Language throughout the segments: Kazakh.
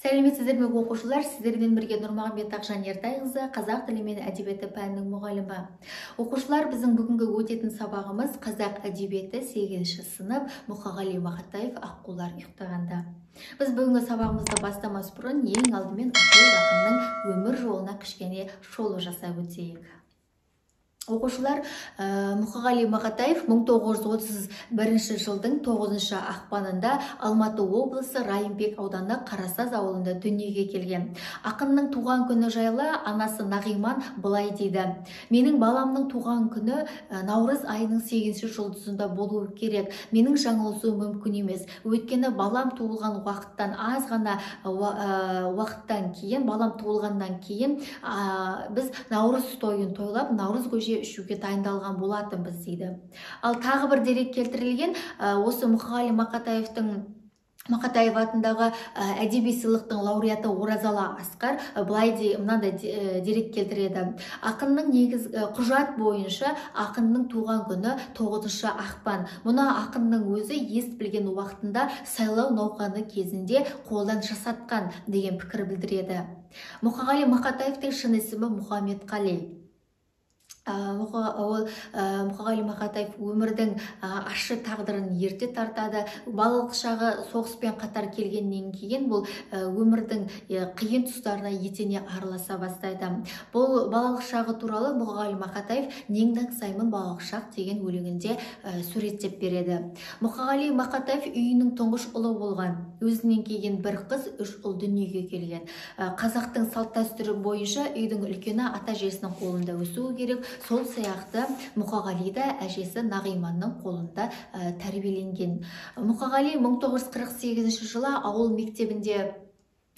Сәлеметсіздер ме оқушылар, сіздермен бірге Нұрмағамбет Ақжан Ертайқызы, қазақ тілі мен әдебиеті пәнінің мұғалімі. Оқушылар, біздің бүгінгі өтетін сабағымыз қазақ әдебиеті 8-ші сынып, Мұқағали Мақатаев Аққулар ұйықтағанда. Біз бүгінгі сабағымызды бастамас бұрын ең алдымен ақынның өмір жолына кішкене шолу жасап өтейік. Оқушылар, Мұқағали Мақатаев 1931 жылдың 9 ақпанында Алматы облысы Райымбек ауданы Қарасаз ауылында дүниеге келген. Ақынның туған күні жайлы анасы Нағиман былай дейді: менің баламның туған күні наурыз айының 8-ші жұлдызында болуы керек. Менің жаңылысуым мүмкін емес. Өйткені балам туылған уақыттан аз ғана уақыттан кейін, балам туылғаннан кейін біз наурыз тойын тойлап, наурыз көже ішуге дайындалған болатынбыз дейді. Ал тағы бір дерек келтірілген, осы Мұқағали Мақатаев атындағы әдеби сыйлықтың лауреаты Оразалы Асқар мынандай дерек келтіреді. Ақынның құжат бойынша ақынның туған күні 9 ақпан. Мұны ақынның өзі ес білген уақытында сайлау науқаны кезінде қолдан жасатқан деген пікір білдіреді. Мұқағали Мақатаевтың шын есімі Мұхаммедқали. Мұқағали Мақатаев өмірдің ащы тағдырын ерте тартады. Балалық шағы соғыспен қатар келгеннен кейін бұл өмірдің қиын тұстарына етене араласа бастайды. Бұл балалық шағы туралы Мұқағали Мақатаев "Неңдің саймын балалық шақ" деген өлеңінде суреттеп береді. Мұқағали Мақатаев үйінің тұңғыш ұлы болған. Өзінен кейін бір қыз, 3 ұл дүниеге келген. Қазақтың салт-дәстүрі бойынша үйдің үлкені ата-әжесінің қолында өсуі керек. Сол сияқты Мұқағали да әжесі Нағиманның қолында тәрбиеленген. Мұқағали 1948 жылы ауыл мектебінде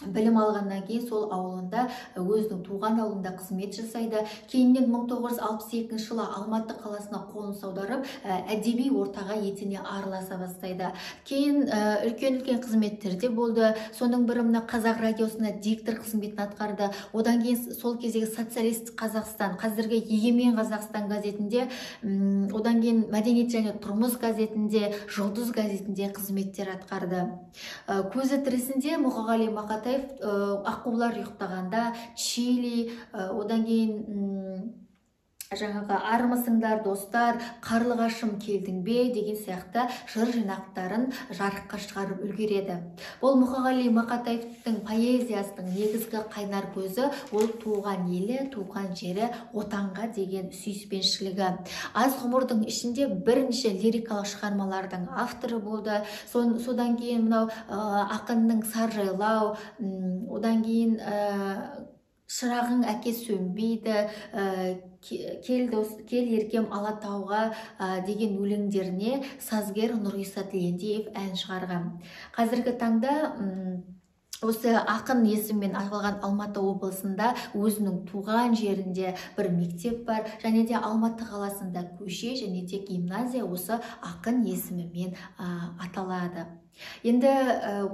білім алғаннан кейін сол ауылында, өзінің туған ауылында қызмет жасайды. Кейіннен 1962 жылы Алматы қаласына қоныс аударып, әдеби ортаға етене араласа бастайды. Кейін үлкен қызметтерде болды. Соның бірі мына Қазақ радиосына диктор қызметін атқарды. Одан кейін сол кездегі Социалист Қазақстан, қазіргі Егемен Қазақстан газетінде, одан кейін Мәдениет және тұрмыс газетінде, Жұлдыз газетінде қызметтер атқарды. Көзі тірісінде Мұқағали Мақатаев Аққулар ұйықтағанда, Чили, одан кейін жаңағы "Армысыңдар достар", "Қарлығашым келдің бе" деген сияқты жыр жинақтарын жарыққа шығарып үлгереді. Бұл Мұқағали Мақатаевтың поэзиясының негізгі қайнар көзі, ол туған елі, туған жері, отанға деген сүйіспеншілігі. Аз ғұмырдың ішінде бірнеше лирикалық шығармалардың авторы болды. Содан кейін мынау ақынның "Саржайлау", одан кейін "Шырағың әке сөнбейді", "Кел еркем Алатауға" деген өлеңдеріне сазгер Нұрғиса Тілендиев ән шығарған. Қазіргі таңда осы ақын есіммен аталған Алматы облысында өзінің туған жерінде бір мектеп бар, және де Алматы қаласында көше және де гимназия осы ақын есімімен аталады. Енді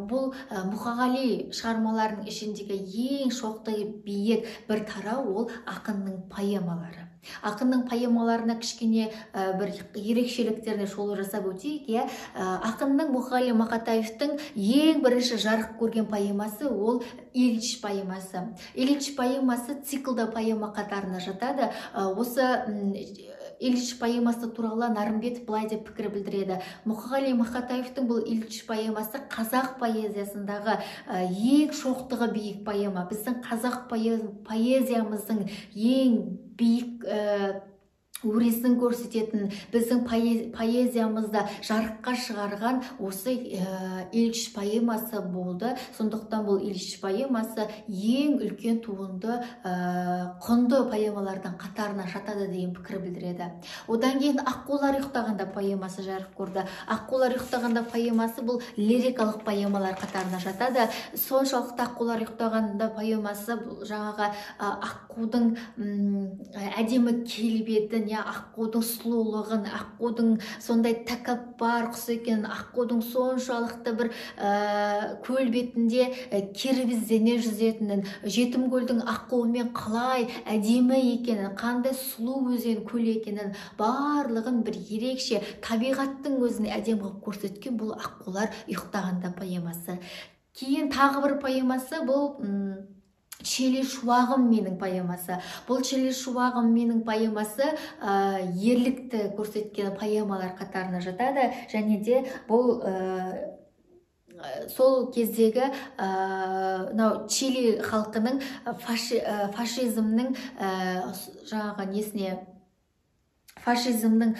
бұл Мұқағали шығармаларының ішіндегі ең шоқты биік бір тарау ол ақынның поэмалары. Ақынның поэмаларына кішкене бір ерекшеліктеріне шолу жасап өтейік. Ақынның Мұқағали Мақатаевтың ең бірінші жарық көрген поэмасы ол Ильич поэмасы. Ильич поэмасы циклда поэма қатарына жатады. Осы Ильич поэмасы туралы Нарымбетов былай деп пікір білдіреді: Мұқағали Мақатаевтың бұл Ильич поэмасы қазақ поэзиясындағы ең шоқтығы биік поэма. Біздің қазақ поэзиямыздың ең биік өресін көрсететін, біздің поэзиямызда жарыққа шығарған осы Ильич поэмасы болды. Сондықтан бұл Ильич поэмасы ең үлкен туынды, құнды поэмалардың қатарына жатады деген пікір білдіреді. Одан кейін Аққулар ұйықтағанда поэмасы жарық көрді. Аққулар ұйықтағанда поэмасы бұл лирикалық поэмалар қатарына жатады. Соншалықты Аққулар ұйықтағанда поэмасы жаңағы аққудың әдемі келбетін, аққудың сұлулығын, аққудың сондай тәкаппар құс екенін, аққудың соншалықты бір көл бетінде кербездене жүзетінін, жетім көлдің аққуымен қалай әдемі екенін, қандай сұлу өзен көл екенін, барлығын бір ерекше табиғаттың өзін әдемі қылып көрсеткен бұл Аққулар ұйықтағанда поэмасы. Кейін тағы бір поэмасы бұл Шеле шуағым менің поэмасы. Бұл Шеле шуағым менің поэмасы ерлікті көрсеткен поэмалар қатарына жатады, және де бұл сол кездегі Чили халқының фашизмнің жаңағы несіне, фашизмнің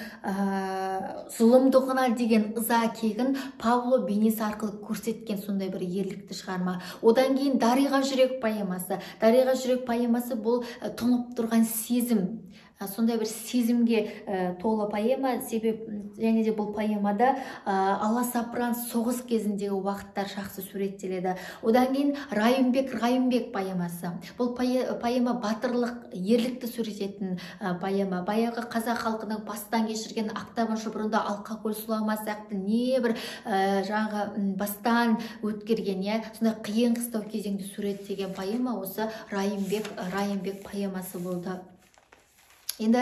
зұлымдығына деген ыза кегін Пабло бейнесі арқылы көрсеткен сондай бір ерлікті шығарма. Одан кейін Дариға жүрек поэмасы. Дариға жүрек поэмасы бұл тұнып тұрған сезім. Сондай бір сезімге толы поэма, себеп және де бұл поэмада аласапыран соғыс кезіндегі уақыттар жақсы суреттеледі. Одан кейін Райымбек поэмасы. Бұл поэма батырлық, ерлікті суреттетін поэма. Баяғы қазақ халқының бастан кешірген ақтабан шұбырында алқакөл сұлама сияқты небір жаңағы бастан өткерген, сондай қиын қыстау кезеңді суреттеген поэма осы Райымбек поэмасы болды. Енді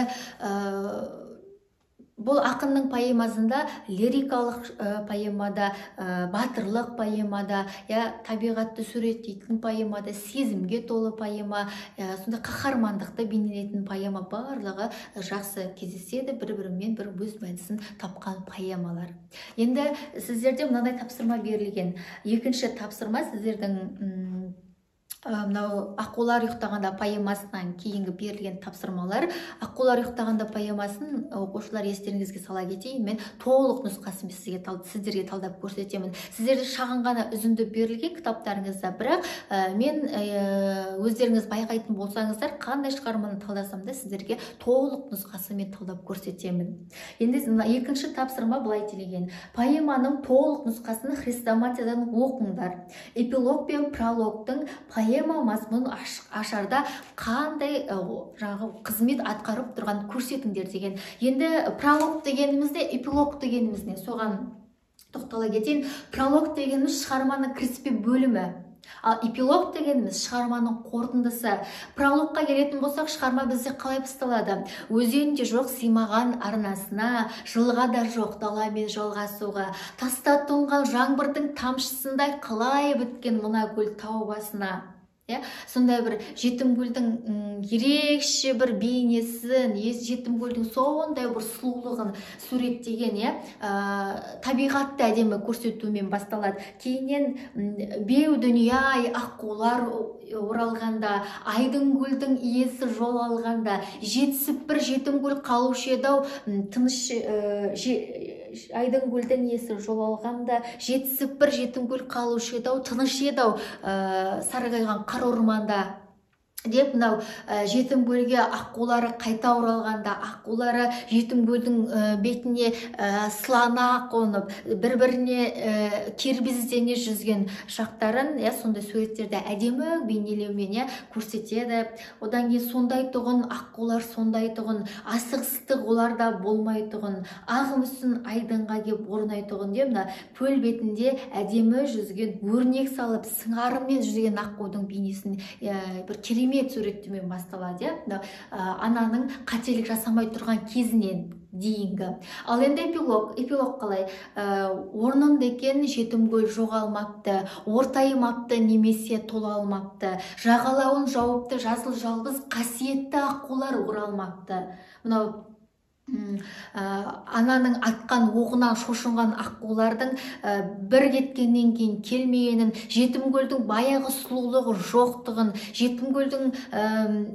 бұл ақынның поэмасында лирикалық поэмада, батырлық поэмада, табиғатты суреттейтін поэмада, сезімге толы поэма, сонда қаһармандықты бейнелейтін поэма барлығы жақсы кездеседі, бір-бірімен бір өз мәнісін тапқан поэмалар. Енді сіздерде мынандай тапсырма берілген. Екінші тапсырма сіздердің мынау Аққулар ұйықтағанда поэмасынан кейінгі берілген тапсырмалар. Аққулар ұйықтағанда поэмасын оқушылар естеріңізге сала кетейін, мен толық нұсқасын сіздерге талдап көрсетемін. Сіздерде шағын ғана үзінді берілген кітаптарыңызда, бірақ мен өздеріңіз байқайтын болсаңыздар, қандай шығарманы талдасам да сіздерге толық нұсқасын мен талдап көрсетемін. Енді екінші тапсырма былай делеген: поэманың толық нұсқасын хрестоматиядан оқыңдар. Эпилог пен прологтың поэма мазмұнын ашарда қандай қызмет атқарып тұрған көрсетіңдер деген. Енді пролог дегенімізде, эпилог дегенімізде соған тоқтала кетейін. Пролог дегеніміз шығарманың кіріспе бөлімі. Ал эпилог дегеніміз шығарманың қорытындысы. Прологқа келетін болсақ, шығарма бізде қалай басталады? Өзенде жоқ сыймаған арнасына, жылға да жоқ даламен жалғасуға, таста тоңған жаңбырдың тамшысындай қалай біткен мына көл тау басына. Сондай бір жетім көлдің ерекше бір бейнесін, жетім көлдің сондай бір сұлулығын суреттеген, табиғатты әдемі көрсетумен басталады. Кейіннен беу дүние аққулар оралғанда, айдың көлдің иесі жол алғанда, жетісіп бір жетім көл қалушы еді-ау, айдың көлдің иесі жол алғанда, жетісіп бір жетім көл қалушы еді-ау, тыныш еді-ау, сарғайған қар орманда деп, мынау жетім көлге аққулары қайта оралғанда, аққулары жетім көлдің бетіне сылана қонып, бір-біріне кербездене жүзген шақтарын сондай суреттерді әдемі бейнелеумен көрсетеді. Одан кейін сондай тұғын, аққулар сондай тұғын, асығыстық оларда болмай тұғын, ақ мүсін айдынға кеп орнай тұғын деп, көл бетінде әдемі жүзген, өрнек салып сыңарымен жүзген аққудың бейнесін бір керемет суреттеумен басталады. Ананың қателік жасамай тұрған кезінен дейінгі. Ал енді эпилог қалай? Орнында екен жетім көл жоғалмапты, ортайымапты немесе тола алмапты, жағалауын жауыпты жасыл жалғыз қасиетті аққулар оралмапты. Мынау ананың атқан оғынан шошынған аққулардың бір кеткеннен кейін келмегенін, жетім көлдің баяғы сұлулығы жоқтығын, жетім көлдің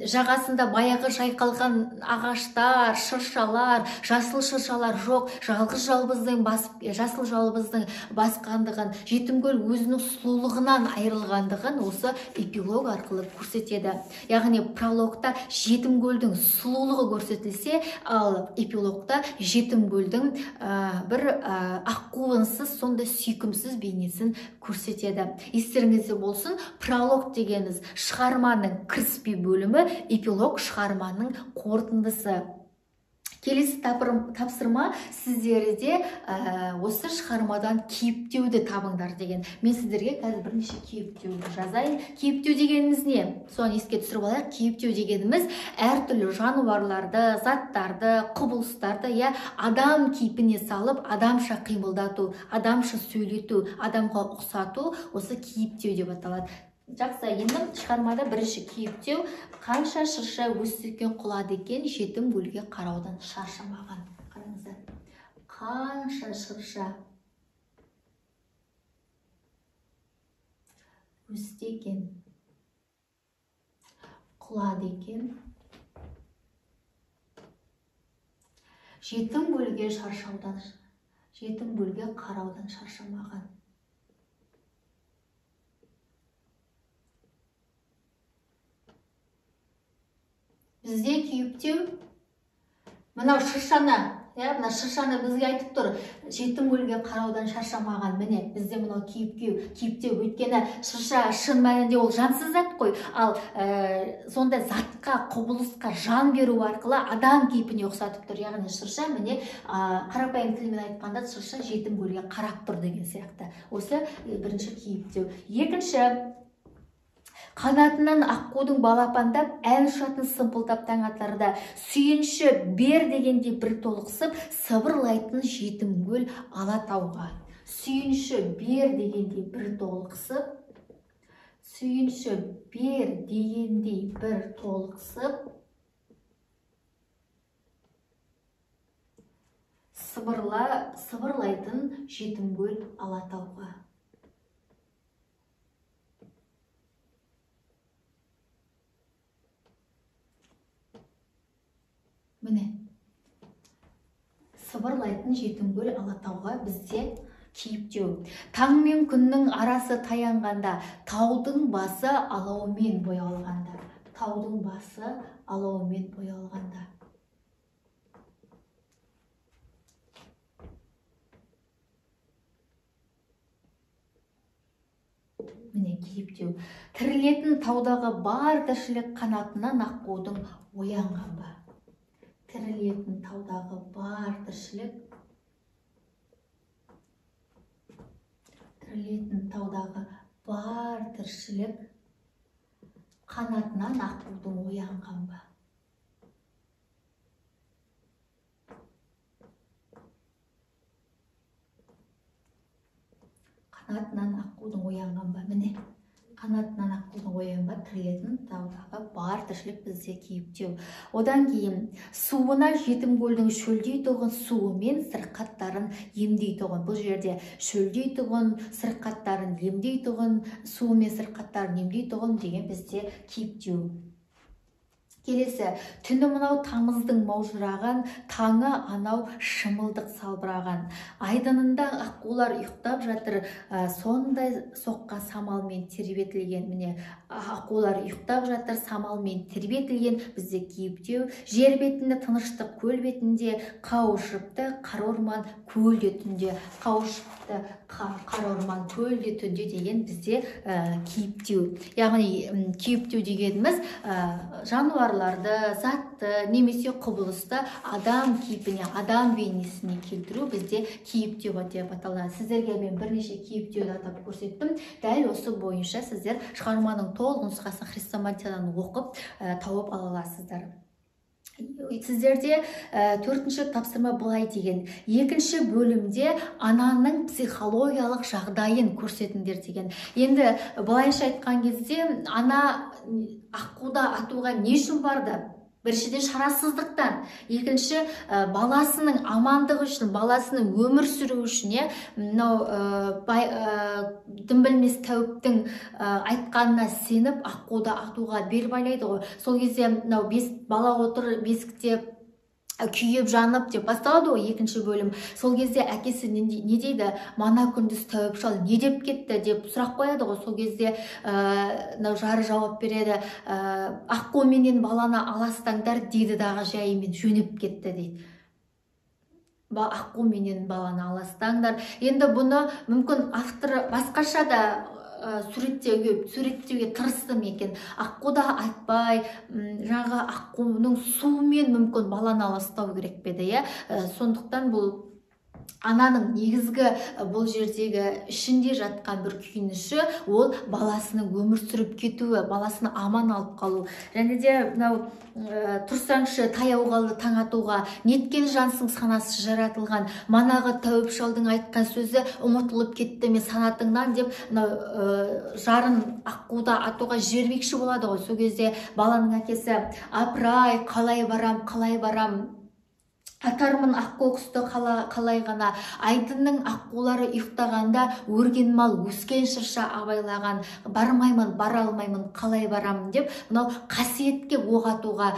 жағасында баяғы жайқалған ағаштар, шыршалар, жасыл шыршалар жоқ, жасыл жалбыздың басқандығын, жетім көл өзінің сұлулығынан айырылғандығын осы эпилог арқылы көрсетеді. Яғни прологта жетім көлдің сұлулығы көрсетілсе, ал эпилогта жетім көлдің бір аққуынсыз, сонда сүйкімсіз бейнесін көрсетеді. Естеріңізде болсын, пролог дегеніміз шығарманың кіріспе бөлімі, эпилог шығарманың қорытындысы. Келесі тапсырма сіздерде осы шығармадан кейіптеуді табыңдар деген. Мен сіздерге қазір бірнеше кейіптеуді жазайын. Кейіптеу дегеніміз не? Соны еске түсіріп алайық. Кейіптеу дегеніміз әртүрлі жануарларды, заттарды, құбылыстарды адам кейпіне салып, адамша қимылдату, адамша сөйлету, адамға ұқсату осы кейіптеу деп аталады. Жақсы, енді шығармада бірінші кейіптеу: қанша шырша өсекке құлады екен, жетім гүлге қараудан шаршамаған. Қараңыздар, қанша шырша өсті екен, құлады екен, жетім гүлге қараудан шаршамаған. Бізде кейіптеу мынау шыршаны, мына шыршаны бізге айтып тұр, жетім гүлге қараудан шаршамаған. Міне бізде мынау кейіптеу, өйткені шырша шын мәнінде ол жансыз зат қой, ал сондай затқа, құбылысқа жан беру арқылы адам кейпіне ұқсатып тұр. Яғни шырша, міне қарапайым тілмен айтқанда шырша жетім гүлге қарап тұр деген сияқты. Осы бірінші кейіптеу. Екінші, қанатынан аққудың балапандап, ән ұшатын сымпылдап таң атарда, сүйінші бер дегенде бір толықсып, сыбырлайтын жетім гүл Алатауға. Сүйінші бер дегенде бір толықсып, сыбырлайтын жетім гүл Алатауға. Міне, сыбырлайтын жетім гүл Алатауға бізде кейіптеу. Таң мен күннің арасы таянғанда, таудың басы алаумен боялғанда. Таудың басы алаумен боялғанда. Міне кейіптеу. Тірілетін таудағы бар тіршілік қанатынан аққудың оянған ба. Тірілетін таудағы бар тіршілік, қанатынан аққудың оянған ба. Қанатынан аққудың оянған ба. Міне, қанатынан аққудың оянба, тірілетін таудағы бар тіршілік бізде кейіптеу. Одан кейін, суына жетім гүлдің шөлдей тұғын суымен сырқаттарын емдей тұғын. Бұл жерде шөлдей тұғын, сырқаттарын емдей тұғын, суымен сырқаттарын емдей тұғын деген бізде кейіптеу. Келесі, түні мынау тамыздың маужыраған, таңы анау шымылдық салбыраған. Айдынында аққулар ұйықтап жатыр, сондай соққа самалмен тербетілген. Міне, аққулар ұйықтап жатыр, самалмен тербетілген бізде кейіптеу. Жер бетінде тыныштық, көл бетінде қауышыпты, қара орман көлде түнде. Қауышыпты, қара орман көлде түнде деген бізде кейіптеу. Яғни кейіптеу дегеніміз жануарларды, затты, немесе құбылысты адам кейпіне, адам бейнесіне келтіру бізде кейіптеу деп аталады. Сіздерге мен бірнеше кейіптеуді атап көрсеттім. Дәл осы бойынша сіздер шығарманың толық нұсқасын хрестоматиядан оқып тауып ала аласыздар. Сіздерде төртінші тапсырма былай деген: екінші бөлімде ананың психологиялық жағдайын көрсетіңдер деген. Енді былайша айтқан кезде ана аққуда атуға не үшін барды? Біріншіден шарасыздықтан, екінші баласының амандығы үшін, баласының өмір сүру үшін, дым білмес тәуіптің айтқанына сеніп аққуда атуға бел байлайды ғой. Сол кезде бала отыр бесікте күйіп жанып деп басталады ғой екінші бөлім. Сол кезде әкесі не дейді? Мана күндіз тәуіп шал не деп кетті деп сұрақ қояды ғой. Сол кезде жары жауап береді: аққу менен баланы аластаңдар дейді дағы жайымен жөніп кетті дейді. Аққу менен баланы аластаңдар. Енді бұны мүмкін авторы басқаша да суреттеуге тырыстым екен. Аққуда айтпай, жаңағы аққудың суымен мүмкін баланы аластау керек пе еді, сондықтан бұл ананың негізгі бұл жердегі ішінде жатқан бір күйініші, ол баласының өмір сүріп кетуі, баласını аман алып қалу. Және де мынау тұрсаңшы таяу қалды таң атуға, неткен жансың санасы жаратылған, манағы тәуіп шалдың айтқан сөзі ұмытылып кетті ме санатыңнан деп, жарын аққуда атуға жібермекші болады ғой. Сол кезде баланың әкесі: апырай, қалай барам, атармын аққу құсты қалай ғана, айдынның аққулары ұйықтағанда, өрген мал өскен шырша абайлаған, бармаймын, бара алмаймын, қалай барамын деп, мынау қасиетке оқ атуға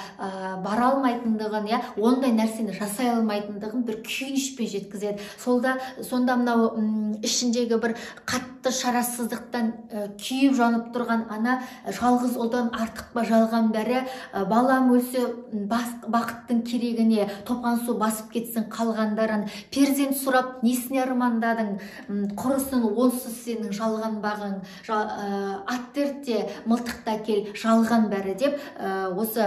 бара алмайтындығын, ондай нәрсені жасай алмайтындығын бір күйінішпен жеткізеді. Сонда мынау ішіндегі бір қатты шарасыздықтан күйіп жанып тұрған ана, жалғыз ұлдан артық па жалған бәрі, балам өлсе бақыттың керегіне, топқан су басып кетсін қалғандарын, перзент сұрап несіне армандадың, құрысын онсыз сенің жалған бағың, ат дертте мылтықта кел, жалған бәрі деп, осы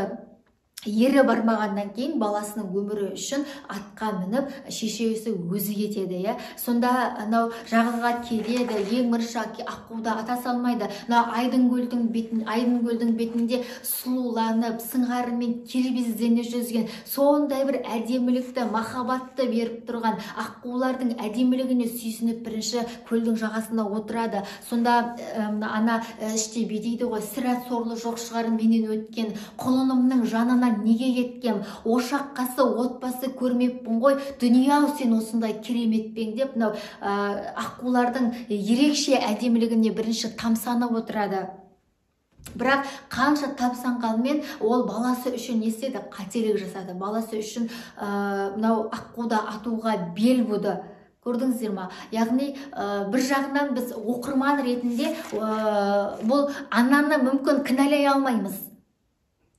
ері бармағаннан кейін баласының өмірі үшін атқа мініп шешесі өзі кетеді. Сонда анау жағаға келеді, ең бірінші аққуда ата салмайды. Айдын көлдің бетінде сұлуланып, сыңғарымен келбездене жүзген, сондай бір әдемілікті, махаббатты беріп тұрған аққулардың әдемілігіне сүйсініп бірінші көлдің жағасында отырады. Сонда ана іште бедейді ғой: сірә сорлы жоқ шығар менен өткен, құлынымның жанына неге кеткем, ошақ қасы отбасы көрмеппін ғой, дүние-ау сен осындай кереметпен деп, аққулардың ерекше әдемілігіне бірінші тамсанып отырады. Бірақ қанша тамсанғанмен ол баласы үшін не істеді? Қателік жасады. Баласы үшін аққуда атуға бел буды. Көрдіңіздер ма? Яғни бір жағынан біз оқырман ретінде бұл ананы мүмкін кінәлай алмаймыз.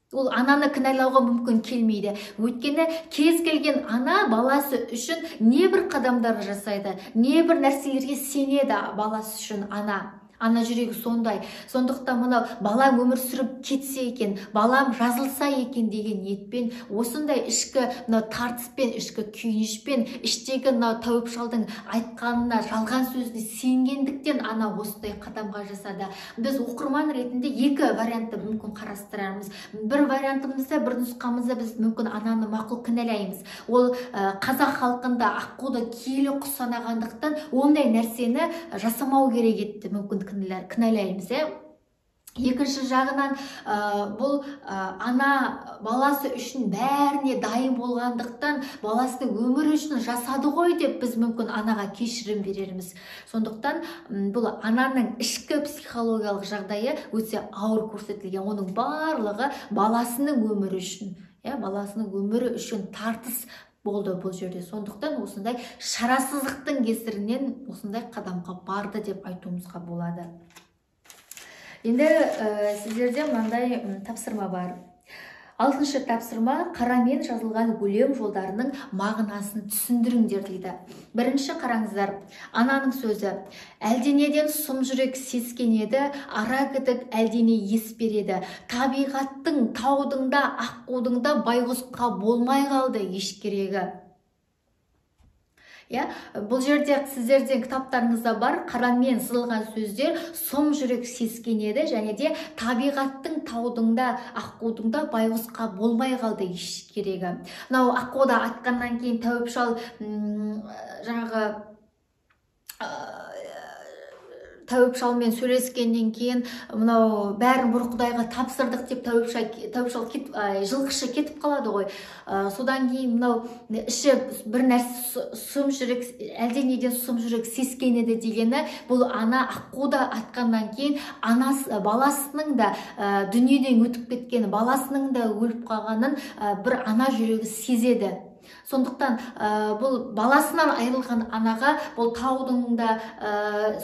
Ол ананы кінәлауға мүмкін келмейді. Өйткені кез келген ана баласы үшін не бір қадамдар жасайды, не бір нәрселерге сенеді баласы үшін ана. Ана жүрегі сондай. Сондықтан мынау балам өмір сүріп кетсе екен, балам жазылса екен деген ниетпен, осындай ішкі тартыспен, ішкі күйінішпен, іштегі тәуіп шалдың айтқанына, жалған сөзіне сенгендіктен ана осындай қадамға жасады. Біз оқырман ретінде екі вариантты мүмкін қарастырамыз. Бір вариантымызда, бір нұсқамызда біз мүмкін ананы мақұл кінәлаймыз. Ол қазақ халқында аққуды киелі құс санағандықтан ондай нәрсені жасамау керек етті, мүмкін кінәлаймыз. Екінші жағынан бұл ана баласы үшін бәріне дайын болғандықтан баласының өмірі үшін жасады ғой деп біз мүмкін анаға кешірім берерміз. Сондықтан бұл ананың ішкі психологиялық жағдайы өте ауыр көрсетілген. Оның барлығы баласының өмірі үшін, баласының өмірі үшін тартыс болды бұл жерде. Сондықтан осындай шарасыздықтың кесірінен осындай қадамға барды деп айтуымызға болады. Енді сіздерде мынандай тапсырма бар. 6-шы тапсырма: қарамен жазылған өлең жолдарының мағынасын түсіндіріңдер дейді. Бірінші қараңыздар, ананың сөзі: әлденеден сұм жүрек сескенеді, ара күдік әлдене ес береді, табиғаттың таудың да аққудың да байғұсқа болмай қалды еш керегі. Бұл жерде сіздердің кітаптарыңызда бар қарамен сызылған сөздер: сұм жүрек сескенеді, және де табиғаттың таудың да аққудың да байғұсқа болмай қалды еш керегі. Мынау аққуда атқаннан кейін тәуіп шал жаңағы тәуіп шалмен сөйлескеннен кейін мынау бәрін бір құдайға тапсырдық деп тәуіп шал жылқышы кетіп қалады ғой. Содан кейін мынау іші бір нәрсе сұм жүрек, әлденеден сұм жүрек сескенеді дегені, бұл ана аққуда атқаннан кейін баласының да дүниеден өтіп кеткені, баласының да өліп қалғанын бір ана жүрегі сезеді. Сондықтан бұл баласынан айырылған анаға бұл таудың да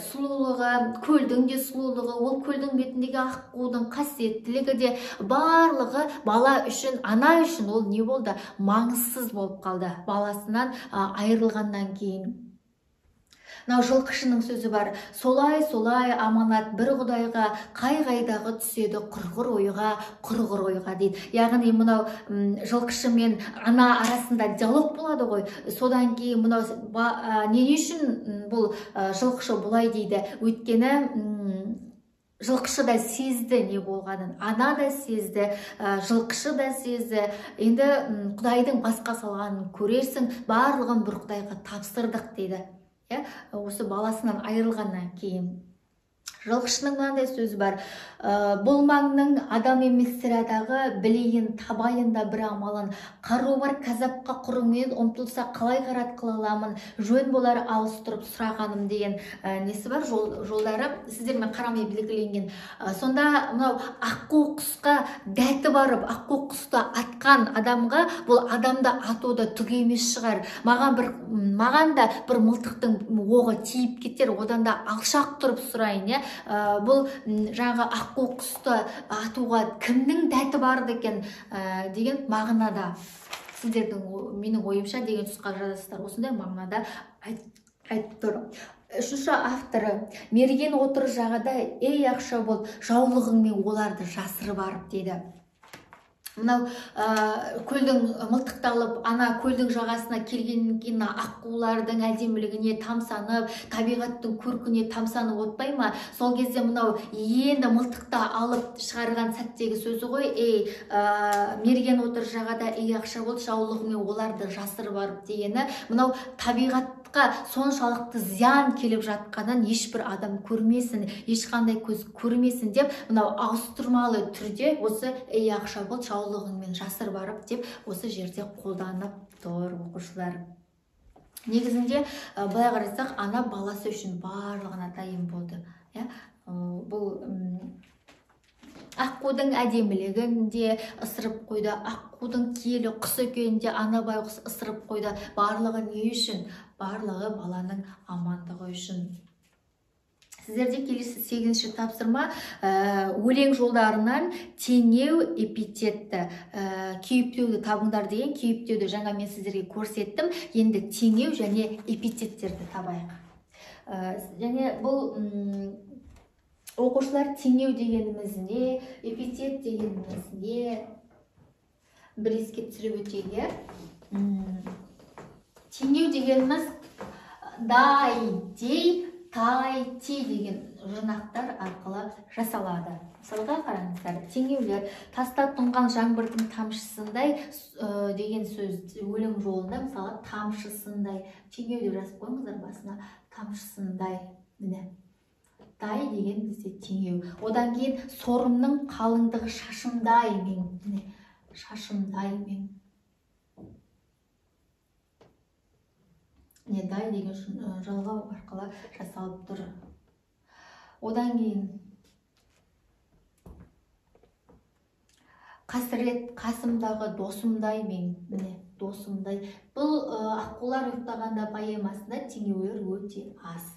сұлулығы, көлдің де сұлулығы, ол көлдің бетіндегі аққудың қасиеттілігі де барлығы бала үшін, ана үшін ол не болды? Маңызсыз болып қалды баласынан айырылғаннан кейін. Мынау жылқышының сөзі бар. Солай аманат бір құдайға, қайдағы түседі құрғыр ойға дейді. Яғни мынау жылқышы мен ана арасында диалог болады ғой. Содан кейін мынау не үшін бұл жылқышы бұлай дейді? Өйткені жылқышы да сезді не болғанын, ана да сезді, жылқышы да сезді. Енді құдайдың басқа салғанын көрерсің, барлығын бір құдайға тапсырдық дейді. Осы баласынан айырылғаннан кейін жылқышының мынандай сөзі бар. Бұл маңның адам емес сірадағы білейін, табайын да бір амалын, қару бар кәзапқа құрыңмен ұмтылса қалай қарат қыла аламын, жөн болар ауыстырып сұрағаным деген несі бар, жолдары сіздермен қарамай белгіленген. Сонда мынау аққу құсқа дәті барып, аққу құсты атқан адамға бұл адамды атуды түк емес шығар. Маған да бір мылтықтың оғы тиіп кетер, одан да алшақ тұрып сұрайын, бұл жаңағы аққу құсты атуға кімнің дәті барды екен деген мағынада, сіздердің менің ойымша деген тұсқа жазасыздар, осындай мағынада айтып тұр. Үшінші авторы: мерген отыр жағада, ей ақша бол, жаулығыңмен оларды жасырып барып дейді. Мынау көлдің мылтықталып, ана көлдің жағасына келгеннен кейін аққулардың әдемілігіне тамсанып, табиғаттың көркіне тамсанып отпай ма? Сол кезде мынау енді мылтықта алып шығарған сәттегі сөзі ғой. Ей, мерген отыр жағада, ей ақша бол, жаулығымен оларды жасырып барып дегені, мынау табиғатқа соншалықты зиян келіп жатқанын ешбір адам көрмесін, ешқандай көз көрмесін деп, мынау ауыстырмалы түрде осы ей ақша бол, жаулығыңмен жасыр барып деп осы жерде қолданып тұр оқушылар. Негізінде былай қарасақ, ана баласы үшін барлығына дайын болды. Бұл аққудың әдемілігін де ысырып қойды, аққудың киелі құс екенін де ана байғұс ысырып қойды. Барлығы не үшін? Барлығы баланың амандығы үшін. Сіздерде келесі 8-ші тапсырма өлең жолдарынан теңеу эпитетті кейіптеуді табыңдар деген. Кейіптеуді жаңа мен сіздерге көрсеттім. Енді теңеу және эпитеттерді табайық. Және бұл оқушылар теңеу дегеніміз не, эпитет дегеніміз не, бір еске түсіріп өтейік. Теңеу дегеніміз дай, дей, тай, ти деген жұрнақтар арқылы жасалады. Мысалға қараңыздар, теңеулер: таста тұнған жаңбырдың тамшысындай деген сөз өлең жолында, мысалы тамшысындай, теңеуді жазып қойыңыздар басына, тамшысындай. Міне, тай деген бізде теңеу. Одан кейін сорымның қалыңдығы шашымдай мен, міне, шашымдай мен. Не дай деген жалғау арқылы жасалып тұр. Одан кейін қасірет қасымдағы досымдай мен, міне, досымдай. Бұл аққулар ұйықтағанда поэмасында теңеулер өте аз.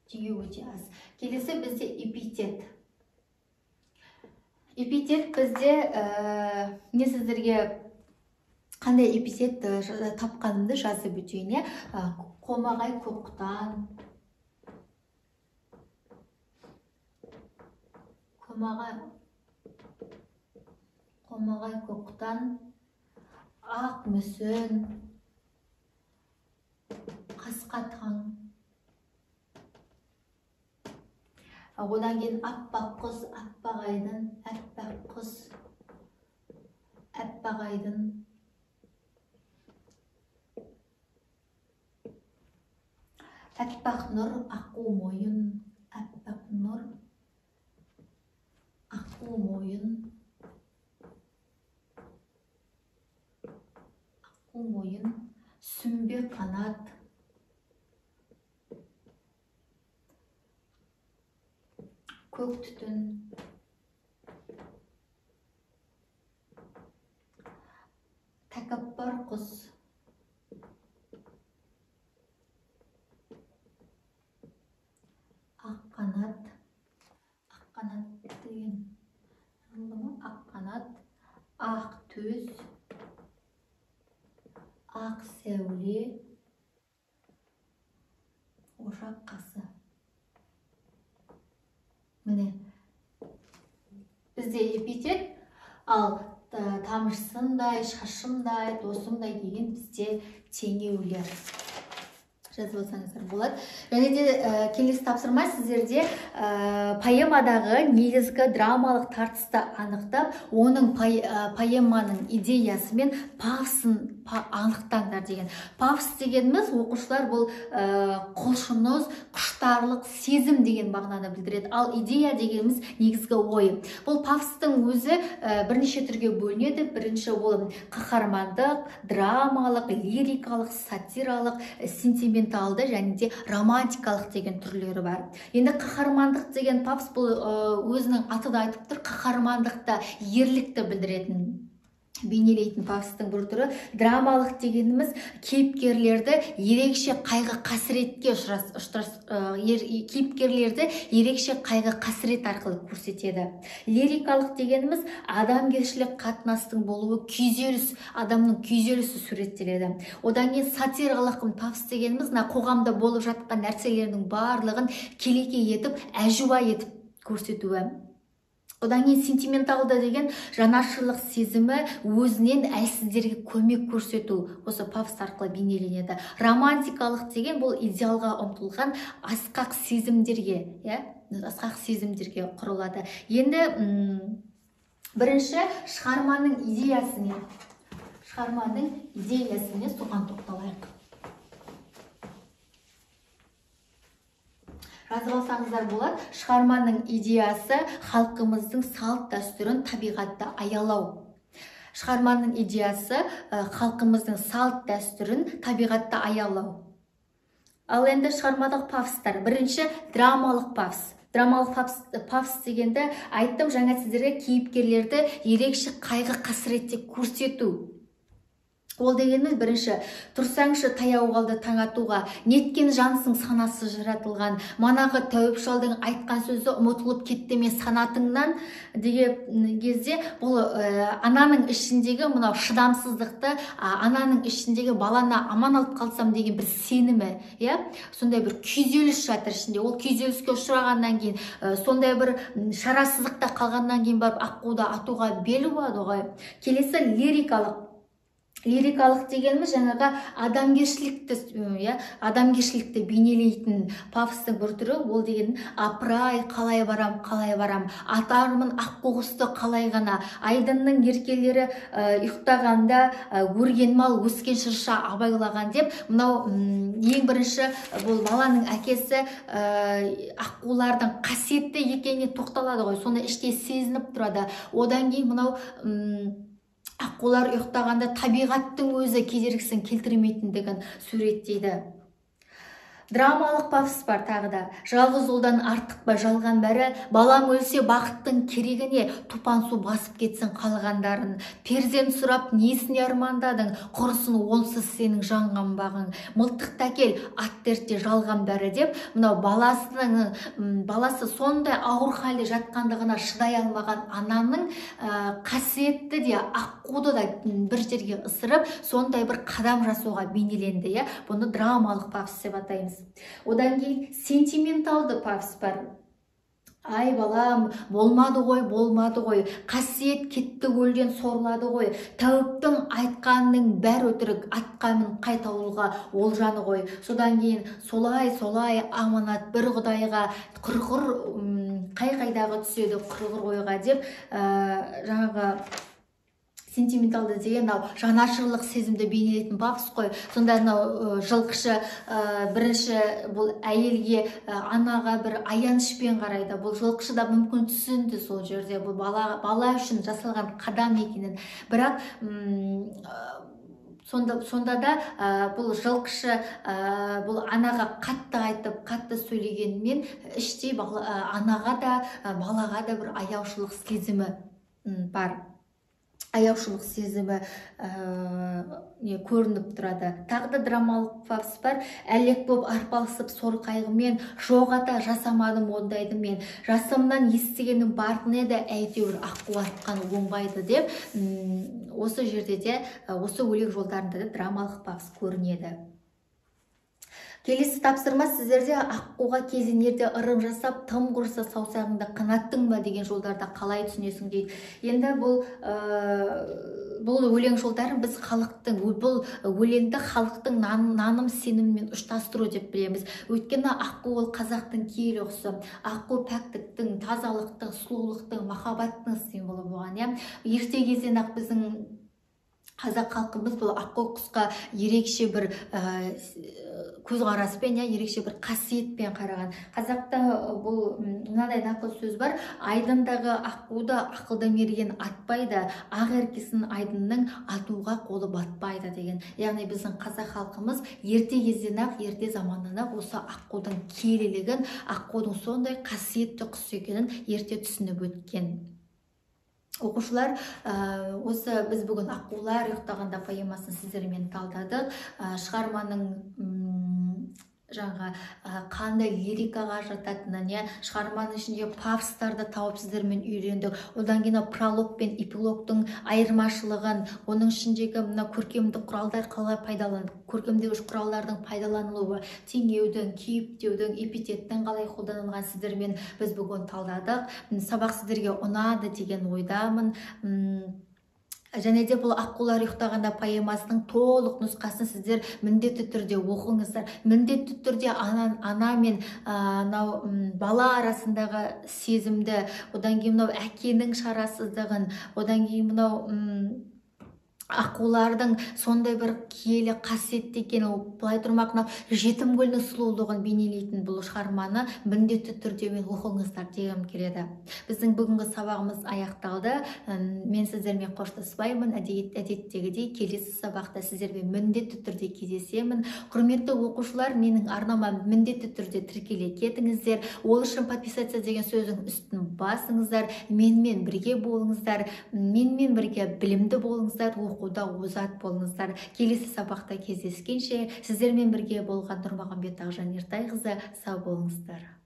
Теңеу өте аз. Келесі бізде эпитет. Эпитет бізде не сіздерге қандай эпитет тапқанымды жазып өтейін. Қомағай көктан, қомағай көктан, ақ мүсін, қасқа таң. Одан кейін аппақ құс, аппақ айдын, аппақ құс, аппақ айдын. Аппақ нұр, аққу мойын, аппақ нұр, аққу мойын, аққу мойын, сүмбе қанат, көк түтін, тәкаппар құс, аққанат, аққанат деген аққанат, ақ төс, ақ сәуле, ошақ бізде эпитет, ал тамырсындай, шашымдай, досымдай деген бізде теңеулер. Жазып алсаңыздар болады. Және де келесі тапсырма сіздерде поэмадағы негізгі драмалық тартысты анықтап, оның поэманың идеясы мен пафосын анықтаңдар деген. Пафос дегеніміз оқушылар бұл құлшыныс, құштарлық, сезім деген мағынаны білдіреді. Ал идея дегеніміз негізгі ой. Бұл пафостың өзі бірнеше түрге бөлінеді. Бірінші ол қаһармандық, драмалық, лирикалық, сатиралық, сентименталды және де романтикалық деген түрлері бар. Енді қаһармандық деген пафос бұл өзінің аты да айтып тұр, қаһармандықты, ерлікті білдіретін, бейнелейтін пафостың бір түрі. Драмалық дегеніміз кейіпкерлерді ерекше қайғы қасіретке кейіпкерлерді ерекше қайғы қасірет арқылы көрсетеді. Лирикалық дегеніміз адамгершілік қатынастың болуы, күйзеліс, адамның күйзелісі суреттеледі. Одан кейін сатиралық пафос дегеніміз қоғамда болып жатқан нәрселердің барлығын келеке етіп, әжуа етіп көрсетуі. Одан кейін сентименталды деген жанашырлық сезімі, өзінен әлсіздерге көмек көрсету осы пафос арқылы бейнеленеді. Романтикалық деген бұл идеалға ұмтылған асқақ сезімдерге құрылады. Енді бірінші шығарманың идеясына соған тоқталайық. Жазып алсаңыздар болады. Шығарманың идеясы халқымыздың салт дәстүрін табиғатта аялау. Шығарманың идеясы халқымыздың салт дәстүрін табиғатта аялау. Ал енді шығармадағы пафостар. Бірінші драмалық пафос. Драмалық пафос дегенді айттым жаңа сіздерге, кейіпкерлерді ерекше қайғы қасіретте көрсету. Ол дегеніміз бірінші, тұрсаңшы таяу қалды таң атуға, неткен жансың санасы жаратылған, манағы тәуіп шалдың айтқан сөзі ұмытылып кетті ме санатыңнан деген кезде, бұл ананың ішіндегі мынау шыдамсыздықты, ананың ішіндегі баланы аман алып қалсам деген бір сенімі, сондай бір күйзеліс жатыр ішінде. Ол күйзеліске ұшырағаннан кейін, сондай бір шарасыздықта қалғаннан кейін барып аққуды атуға бел буады ғой. Келесі лирикалық дегеніміз жаңағы адамгершілікті бейнелейтін пафостың бір түрі. Ол деген апырай, қалай барам, атармын аққу-құсты қалай ғана, айдынның еркелері ұйықтағанда, өрген мал өскен шырша абайлаған деп, мынау ең бірінші бұл баланың әкесі аққулардың қасиетті екеніне тоқталады ғой, соны іште сезініп тұрады. Одан кейін мынау аққулар ұйықтағанда табиғаттың өзі кедергісін келтірмейтіндігін суреттейді. Драмалық пафос бар тағы да. Жалғыз ұлдан артық па жалған бәрі, балам өлсе бақыттың керегіне, тупан су басып кетсін қалғандарын. Перзент сұрап несіне армандадың, құрысын онсыз сенің жанған бағың. Мылтықты әкел, ат дертте жалған бәрі деп, мынау баласы сондай ауыр халде жатқандығына шыдай алмаған ананың қасиетті де аққуды да бір жерге ысырып, сондай бір қадам жасауға бейнеленді. Бұны драмалық пафос деп атаймыз. Одан кейін сентименталды пафос бар. Ай балам, болмады ғой, қасиет кетті көлден сорлады ғой, тәуіптің айтқанының бәр өтірік, атқамын қайта ауылға олжаны ғой. Содан кейін солай аманат бір құдайға, құрғыр қайдағы түседі құрғыр ойға деп, жаңағы сентименталды деген жанашырлық сезімді бейнелейтін пафос қой. Сонда жылқышы бірінші бұл әйелге, анаға бір аянышпен қарайды. Бұл жылқышы да мүмкін түсінді сол жерде, бұл бала үшін жасалған қадам екенін. Бірақ сонда да бұл жылқышы бұл анаға қатты айтып, қатты сөйлегенмен іштей анаға да, балаға да бір аяушылық сезімі бар. Аяушылық сезімі көрініп тұрады. Тағы да драмалық пафос бар. Әлек боп арпалысып сор қайғымен, жоқ ата жасамадым ондайды мен, жасымнан естігенім бардың еді, әйтеуір аққу артқан оңбайды деп, осы жерде де, осы өлең жолдарында да драмалық пафос көрінеді. Келесі тапсырма сіздерде аққуға кезенерде ырым жасап, тым құрса саусағыңды қанаттың ба деген жолдарда қалай түсінесің дейді. Енді бұл өлең жолдарын біз бұл өлеңді халықтың наным сенімімен ұштастыру деп білеміз. Өйткені аққу ол қазақтың киелі құсы. Аққу пәктіктің, тазалықтың, сұлулықтың, махаббаттың символы болған. Ерте кезден ақ біздің қазақ халқымыз бұл аққу құсқа ерекше бір көзқараспен, ерекше бір қасиетпен қараған. Қазақта бұл мынадай нақыл сөз бар: айдындағы аққуды ақылды мерген атпайды, ақ еркесін айдынның атуға қолы батпайды деген. Яғни біздің қазақ халқымыз ерте кезден ақ, ерте заманнан ақ осы аққудың киелілігін, аққудың сондай қасиетті құс екенін ерте түсініп өткен. Оқушылар, осы біз бүгін «Аққулар ұйықтағанда» поэмасын сіздермен талдадық. Шығарманың қандай лирикаға жататынын, шығарманың ішінде пафостарды тауып сіздермен үйрендік. Одан кейін пролог пен эпилогтың айырмашылығын, оның ішіндегі көркемдік құралдар қалай пайдаланылды, көркемдегіш құралдардың пайдаланылуы, теңеудің, кейіптеудің, эпитеттің қалай қолданылған сіздермен біз бүгін талдадық. Сабақ сіздерге ұнады деген ойдамын. Және де бұл «Аққулар ұйықтағанда» поэмасының толық нұсқасын сіздер міндетті түрде оқыңыздар. Міндетті түрде ана мен бала арасындағы сезімді, одан кейін әкенің шарасыздығын, одан кейін аққулардың сондай бір киелі қасиетті екені, былай тұрмақ, жетім көлдің сұлулығын бейнелейтін бұл шығарманы міндетті түрде оқыңыздар дегім келеді. Біздің бүгінгі сабағымыз аяқталды. Мен сіздермен қоштаспаймын. Әдеттегідей келесі сабақта сіздермен міндетті түрде кездесемін. Құрметті оқушылар, менің арнама міндетті түрде тіркеле кетіңіздер. Ол үшін подписаться деген сөздің үстін басыңыздар. Менімен бірге болыңыздар. Менімен бірге білімді болыңыздар. Оқуда озат болыңыздар. Келесі сабақта кездескенше сіздермен бірге болған Нұрмағамбет Ақжан Ертайқызы, сау болыңыздар.